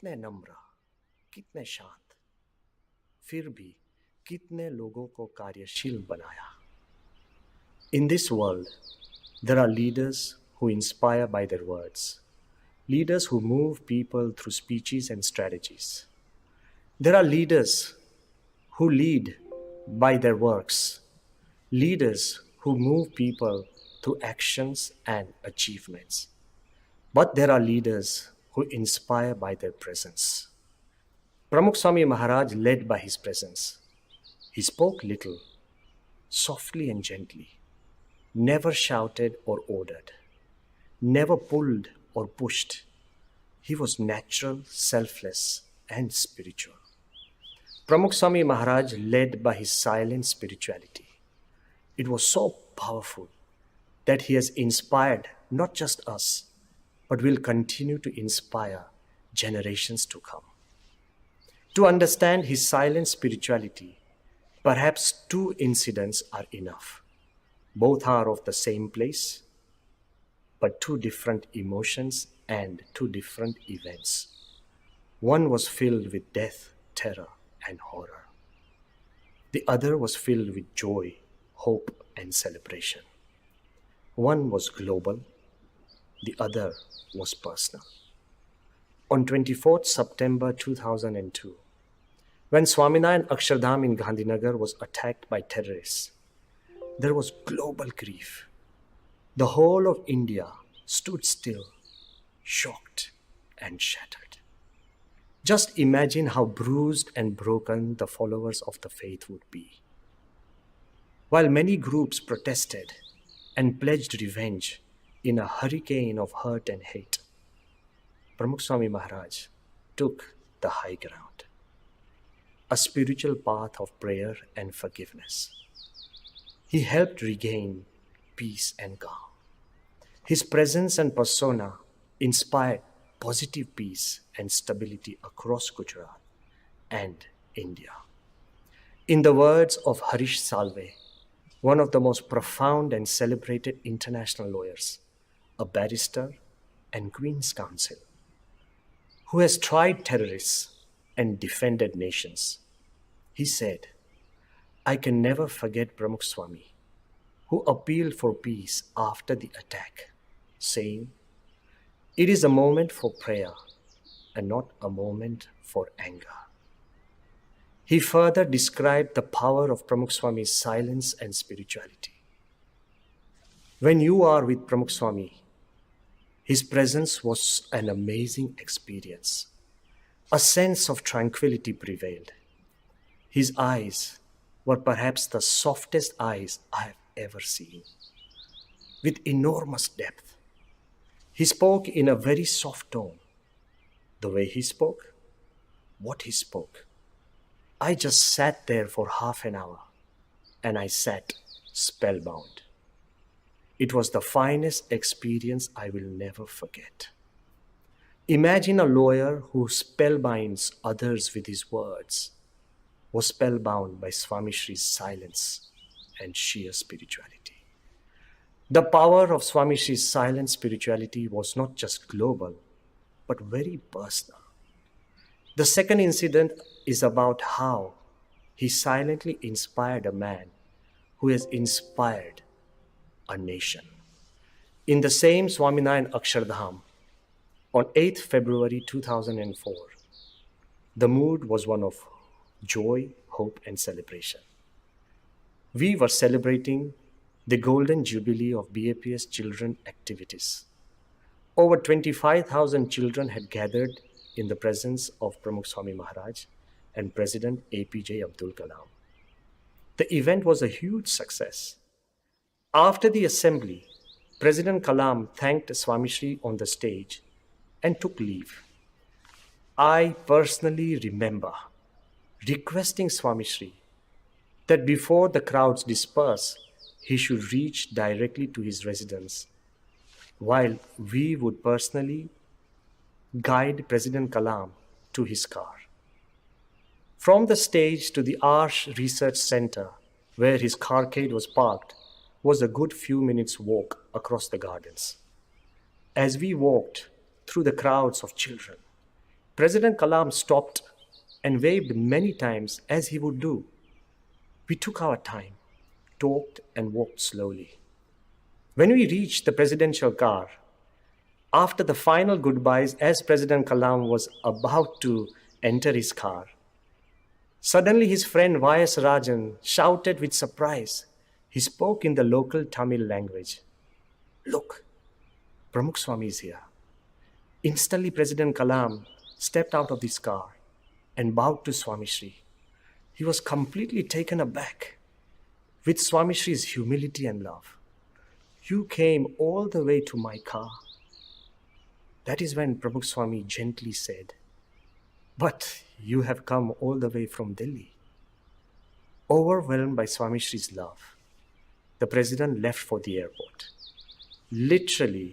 कितने नम्र, कितने शांत, फिर भी कितने लोगों को कार्यशील बनाया. In this world, there are leaders who inspire by their words, leaders who move people through speeches and strategies. There are leaders who lead by their works, leaders who move people through actions and achievements. But there are leaders who inspire by their presence. Pramukh Swami Maharaj led by his presence. He spoke little, softly and gently, never shouted or ordered, never pulled or pushed. He was natural, selfless, and spiritual. Pramukh Swami Maharaj led by his silent spirituality. It was so powerful that he has inspired not just us, but will continue to inspire generations to come. To understand his silent spirituality, perhaps two incidents are enough. Both are of the same place, but two different emotions and two different events. One was filled with death, terror, and horror. The other was filled with joy, hope, and celebration. One was global, the other was personal. On 24th September 2002, when Swaminarayan Akshardham in Gandhinagar was attacked by terrorists, there was global grief. The whole of India stood still, shocked and shattered. Just imagine how bruised and broken the followers of the faith would be. While many groups protested and pledged revenge in a hurricane of hurt and hate, Pramukh Swami Maharaj took the high ground, a spiritual path of prayer and forgiveness. He helped regain peace and calm. His presence and persona inspired positive peace and stability across Gujarat and India. In the words of Harish Salve, one of the most profound and celebrated international lawyers, a barrister and Queen's Counsel, who has tried terrorists and defended nations, he said, "I can never forget Pramukh Swami, who appealed for peace after the attack, saying, 'It is a moment for prayer and not a moment for anger.'" He further described the power of Pramukh Swami's silence and spirituality. When you are with Pramukh Swami, his presence was an amazing experience. A sense of tranquility prevailed. His eyes were perhaps the softest eyes I have ever seen, with enormous depth. He spoke in a very soft tone. The way he spoke, what he spoke. I just sat there for half an hour, and I sat spellbound. It was the finest experience I will never forget. Imagine a lawyer who spellbinds others with his words was spellbound by Swami Shri's silence and sheer spirituality. The power of Swami Shri's silent spirituality was not just global, but very personal. The second incident is about how he silently inspired a man who has inspired a nation. In the same Swaminarayan Akshardham, on 8th February 2004, the mood was one of joy, hope, and celebration. We were celebrating the golden jubilee of BAPS children activities. Over 25,000 children had gathered in the presence of Pramukh Swami Maharaj and President APJ Abdul Kalam. The event was a huge success. After the assembly, President Kalam thanked Swami Shri on the stage and took leave. I personally remember requesting Swami Shri that before the crowds disperse, he should reach directly to his residence, while we would personally guide President Kalam to his car. From the stage to the Arsh Research Center, where his carcade was parked, was a good few minutes' walk across the gardens. As we walked through the crowds of children, President Kalam stopped and waved many times as he would do. We took our time, talked and walked slowly. When we reached the presidential car, after the final goodbyes as President Kalam was about to enter his car, suddenly his friend Y.S. Rajan shouted with surprise. He spoke in the local Tamil language. "Look, Pramukh Swami is here." Instantly President Kalam stepped out of his car and bowed to Swami Shri. He was completely taken aback with Swami Shri's humility and love. "You came all the way to my car." That is when Pramukh Swami gently said, "But you have come all the way from Delhi." Overwhelmed by Swami Shri's love, the president left for the airport. Literally,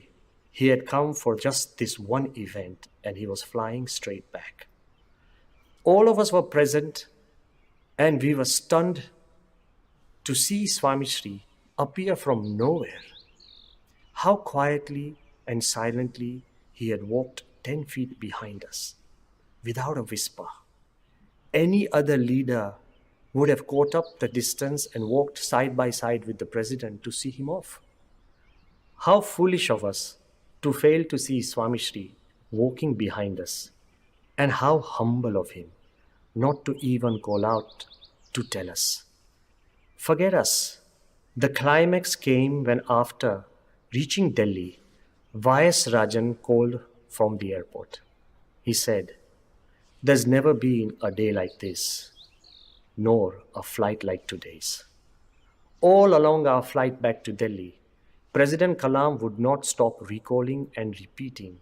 he had come for just this one event and he was flying straight back. All of us were present and we were stunned to see Swami Shri appear from nowhere. How quietly and silently he had walked 10 feet behind us, without a whisper. Any other leader would have caught up the distance and walked side by side with the president to see him off. How foolish of us to fail to see Swami Shri walking behind us, and how humble of him not to even call out to tell us. Forget us. The climax came when, after reaching Delhi, Y.S. Rajan called from the airport. He said, "There's never been a day like this, nor a flight like today's." All along our flight back to Delhi, President Kalam would not stop recalling and repeating,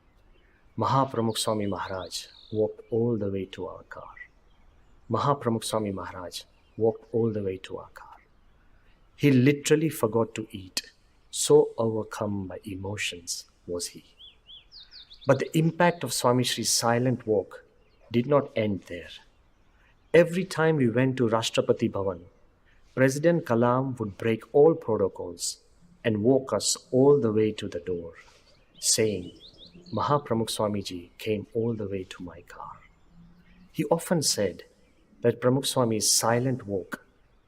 "Pramukh Swami Maharaj walked all the way to our car. Pramukh Swami Maharaj walked all the way to our car." He literally forgot to eat, so overcome by emotions was he. But the impact of Swami Shri's silent walk did not end there. Every time we went to Rashtrapati Bhavan, President Kalam would break all protocols and walk us all the way to the door, saying, "Pramukh Swamiji came all the way to my car." He often said that Pramukh Swami's silent walk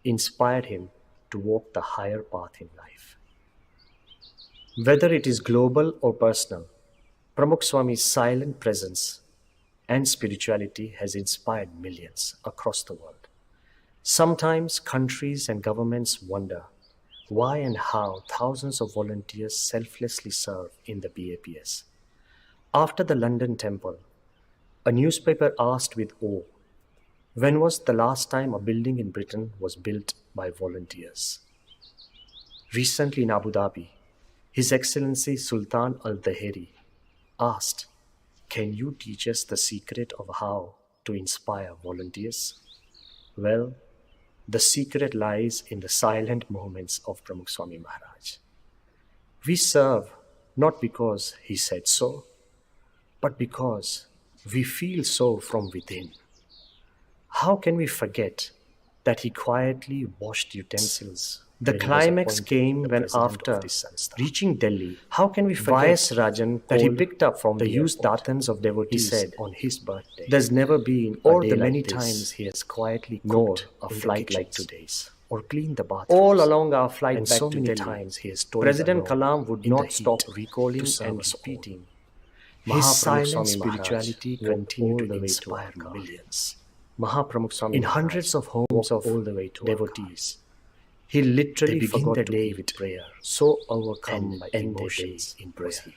inspired him to walk the higher path in life. Whether it is global or personal, Pramukh Swami's silent presence and spirituality has inspired millions across the world. Sometimes countries and governments wonder why and how thousands of volunteers selflessly serve in the BAPS. After the London Temple, a newspaper asked with awe, when was the last time a building in Britain was built by volunteers? Recently in Abu Dhabi, His Excellency Sultan Al-Daheri asked, "Can you teach us the secret of how to inspire volunteers?" Well, the secret lies in the silent moments of Pramukh Swami Maharaj. We serve not because he said so, but because we feel so from within. How can we forget that he quietly washed utensils? The climax came when, after reaching Delhi, how can we forget Y.S. Rajan that he picked up from the used datans of devotees, he said, on his birthday, "There's never been or the many times he has quietly cooked a flight like today's, or cleaned the bathrooms." All along our flight back to Delhi, times he has told President Kalam would not stop recalling and repeating. His silent spirituality continued to inspire millions. Pramukh Swami in hundreds of homes of all the way to devotees. He literally began the day with prayer, so overcome by emotions in prayer.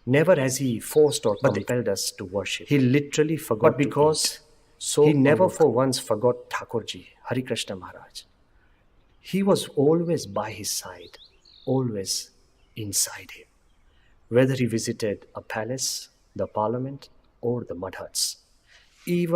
Never has he forced or compelled us to worship. He literally forgot. But because so he never for once forgot Thakurji, Hari Krishna Maharaj. He was always by his side, always inside him. Whether he visited a palace, the parliament, or the mud huts, even